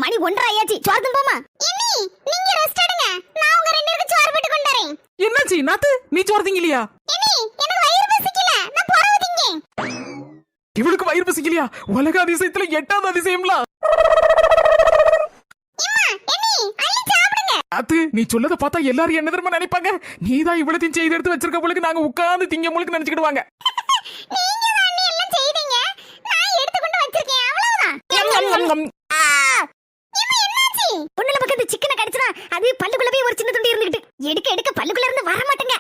மணி 1:30 ஆயாச்சு. சோறு போமா. நீங்க ரெஸ்ட் எடுங்க. நான் உங்க ரெண்டு பேருக்கு சோறு போட்டு கொண்டு வரேன். என்னாச்சு நாத்து, நீ சோறு திங்கலையா? எனக்கு வயிறு பசிக்கல, நான் போறவு திங்க. இவளுக்கு வயிறு பசிக்கலையா? உலக அதிசயத்துல 8வது அதிசயம்ல. நாத்து, நீ சொல்லத பார்த்தா எல்லாரும் என்ன தெரியுமா நினைப்பாங்க? நீதான் இவ்வளத்தையும் செய்து எடுத்து வச்சிருக்க போலுக்கு நாங்க உட்கார்ந்து திங்க முழுக்கு நினைச்சுக்கிடுவாங்க. சிக்கனை கடிச்சா அது பல்லுக்குள்ள போய் ஒரு சின்ன துண்டி இருந்துகிட்டு எடுக்க எடுக்க பல்லுக்குள்ள இருந்து வர மாட்டேங்க.